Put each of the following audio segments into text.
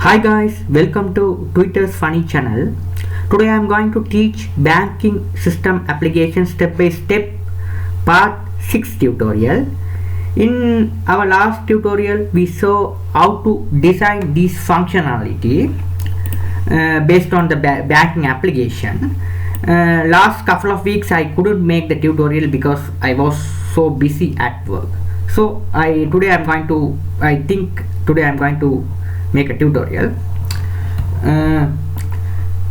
Hi guys, welcome to Twitter's funny channel. Today I am going to teach banking system application step by step part 6 tutorial. In our last tutorial we saw how to design this functionality based on the banking application. Last couple of weeks I couldn't make the tutorial because I was so busy at work. So today I'm going to make a tutorial.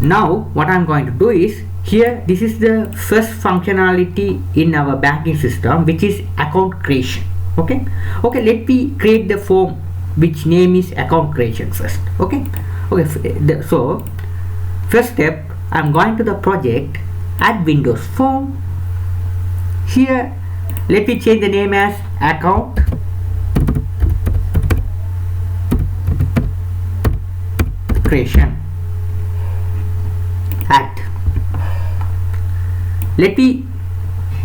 Now what I'm going to do is, here this is the first functionality in our banking system, which is account creation. Okay, let me create the form which name is account creation first. So first step, I'm going to the project, add Windows form. Here let me change the name as account creation. Let me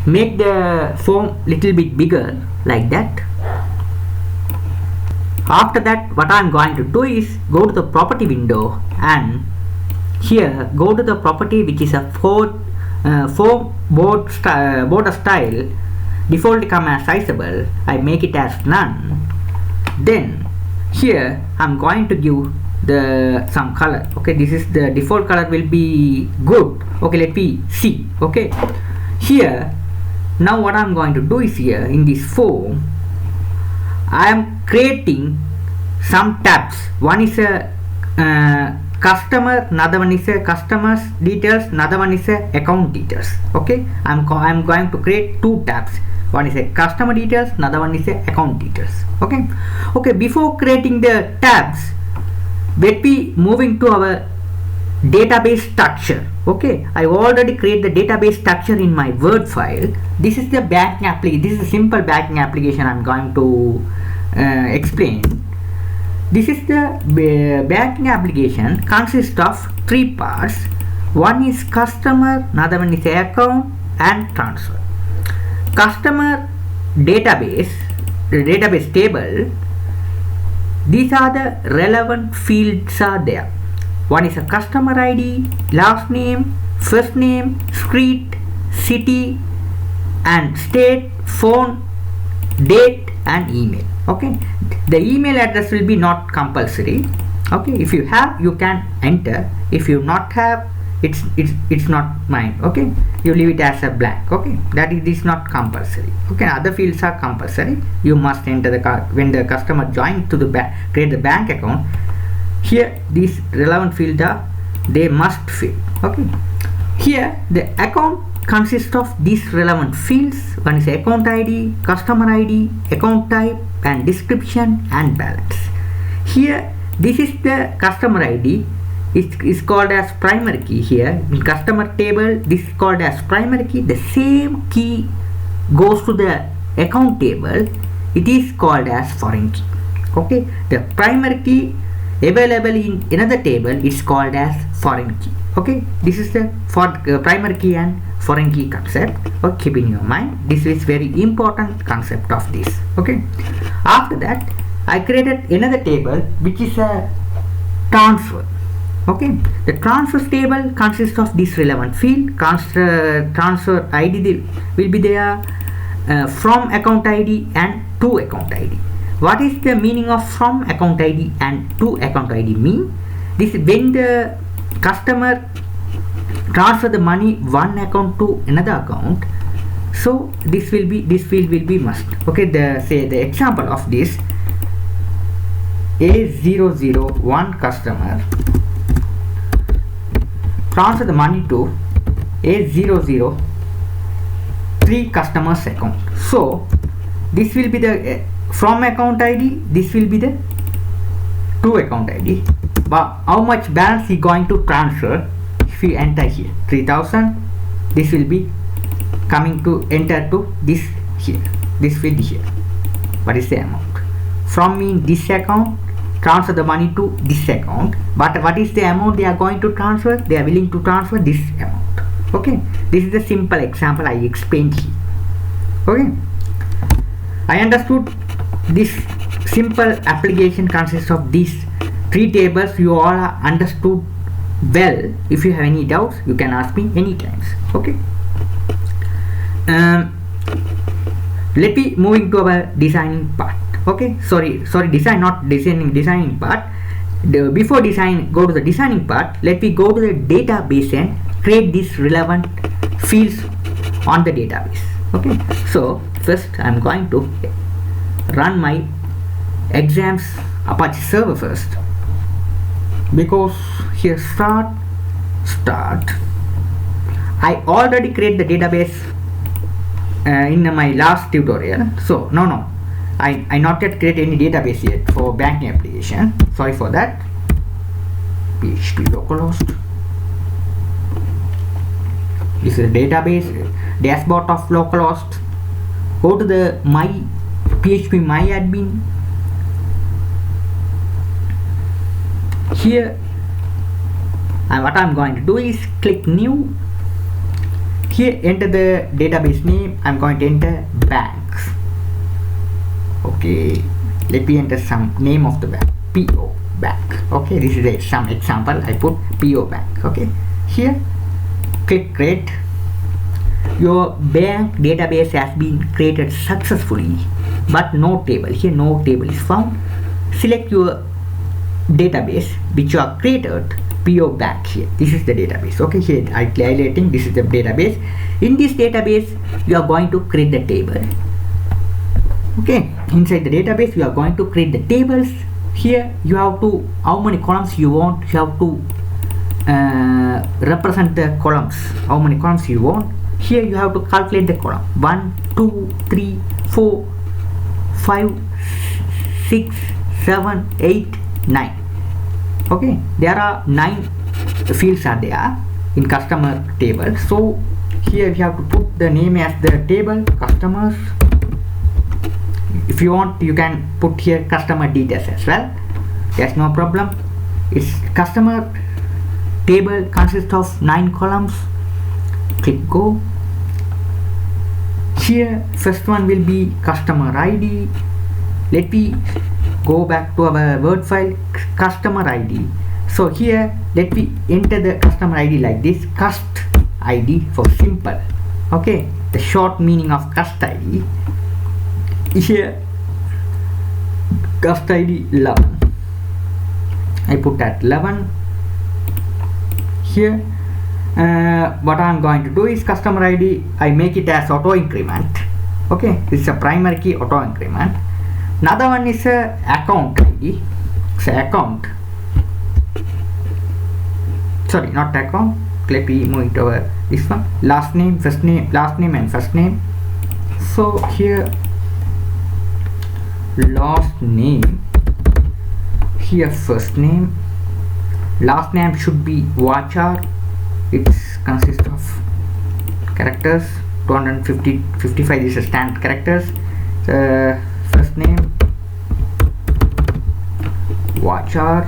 make the form little bit bigger like that. After that, what I am going to do is go to the property window and here go to the property which is a form border style, default come as sizable. I make it as none. Then here I am going to give some color. Okay, this is the default color will be good. Okay, let me see. Okay, here now what I'm going to do is, here in this form I am creating some tabs. One is a customer, another one is a customer's details, another one is a account details. Okay, I'm going to create two tabs. One is a customer details, another one is a account details. Okay, before creating the tabs, let me moving to our database structure. Okay, I already created the database structure in my Word file. This is the banking application. This is a simple banking application I'm going to explain. This is the banking application, consists of three parts. One is customer, another one is account and transfer. Customer database, the database table. These are the relevant fields are there. One is a customer ID, last name, first name, street, city and state, phone, date and email. Okay, the email address will be not compulsory. Okay, if you have, you can enter. If you not have, it's not mine. Okay, you leave it as a blank. Okay, that is not compulsory. Okay, other fields are compulsory. You must enter when the customer joins to the bank, create the bank account. Here these relevant fields are, they must fill. Okay, here the account consists of these relevant fields. One is account ID, customer ID, account type and description and balance. Here this is the customer ID. It is called as primary key. Here in customer table, this is called as primary key. The same key goes to the account table. It is called as foreign key. Okay, the primary key available in another table is called as foreign key. Okay, this is the primary key and foreign key concept. Okay, keep in your mind. This is very important concept of this. Okay, after that I created another table which is a transfer. Okay, the transfers table consists of this relevant field. Transfer ID will be there, from account ID and to account ID. What is the meaning of from account ID and to account ID mean? This when the customer transfer the money one account to another account, so this field will be must. Okay, the example of this, A001 customer transfer the money to A003 customer's account. So this will be the from account ID, this will be the to account ID. But how much balance is going to transfer? If you enter here 3000, this will be coming to enter to this here, this field here. What is the amount? From in this account, transfer the money to this account, but what is the amount they are going to transfer? They are willing to transfer this amount. Okay, this is the simple example I explained here. Okay, I understood this simple application consists of these three tables you all are understood well. If you have any doubts, you can ask me anytime. Okay. Let me moving to our designing part. Okay, sorry, designing part. Before go to the designing part, let me go to the database and create these relevant fields on the database. Okay, so first I'm going to run my exams Apache server first, because here start I already create the database in my last tutorial. So no, I not yet create any database yet for banking application. Sorry for that. PHP localhost. This is a database dashboard of localhost. Go to the my PHP myadmin. Here, what I'm going to do is click new. Here, enter the database name. I'm going to enter banks. Okay, let me enter some name of the bank. PO bank. Okay, this is some example. I put PO bank. Okay, here click create. Your bank database has been created successfully, but no table. Here no table is found. Select your database which you have created, PO bank. Here this is the database. Okay, here I highlighting this is the database. In this database you are going to create the table. Okay, inside the database you are going to create the tables. Here you have to, how many columns you want, you have to represent the columns, how many columns you want. Here you have to calculate the column 1 2 3 4 5 6 7 8 9. Okay, there are 9 fields are there in customer table. So here you have to put the name as the table customers. If you want, you can put here customer details as well. There's no problem. It's customer table consists of 9 columns. Click go. Here first one will be customer ID. Let me go back to our Word file, customer ID. So here let me enter the customer ID like this, cust ID for simple. Okay, the short meaning of cust ID. Here cust ID 11. I put at 11. Here what I am going to do is customer ID, I make it as auto increment. Okay, this is a primary key auto increment. Another one is a account ID. It's a account. Sorry, not account. Let me move it over this one. Last name, first name, last name, and first name. So here last name. Here first name. Last name should be Vachar. It consists of characters 255. This is standard characters. First name Vachar.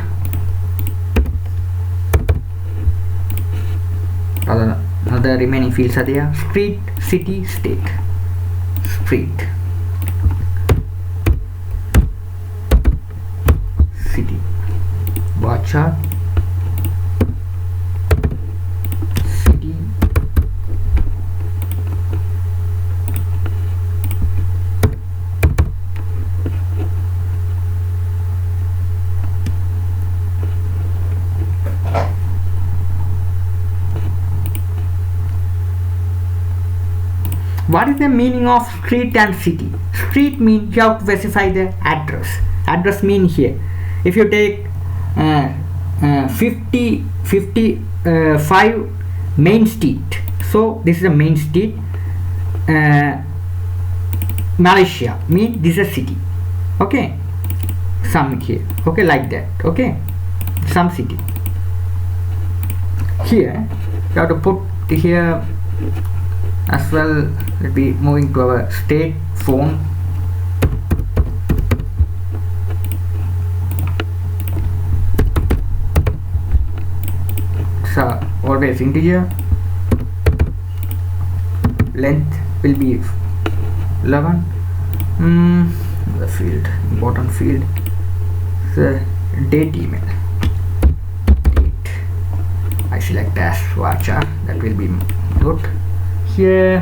Other remaining fields are there. Street, city, state. Street, city, Vachar, city, What is the meaning of street and city? Street means you have to specify the address. Address mean here. If you take 55 Main Street, so this is a main street. Malaysia mean this is a city. Okay, some here. Okay, like that. Okay, some city. Here you have to put here as well. Let me moving to our state phone. So always integer. Length will be 11. The field, important field, the date email. select as varchar. That will be good. Here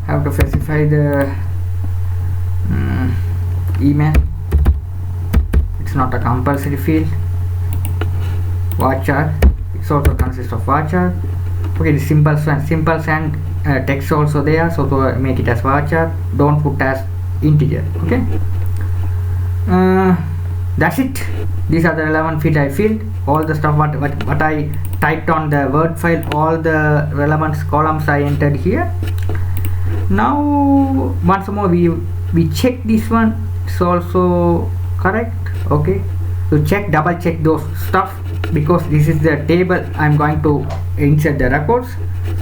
have to specify the email. It's not a compulsory field. Varchar, it's also consists of varchar. Okay, the symbols and text also there, so to make it as varchar, don't put as integer. Okay, that's it. These are the relevant field I filled. All the stuff what I typed on the Word file, all the relevant columns I entered here. Now once more we check this one. It's also correct. Okay, to check, double check those stuff, because this is the table I'm going to insert the records,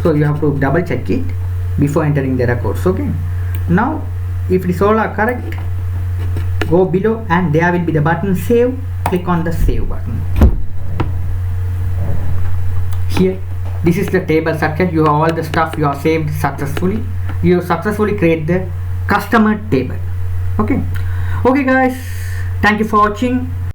so you have to double check it before entering the records. Okay, now if it is all are correct, go below and there will be the button save. Click on the save button. Here, this is the table structure. You have all the stuff you have saved successfully. You successfully create the customer table. Okay guys, thank you for watching.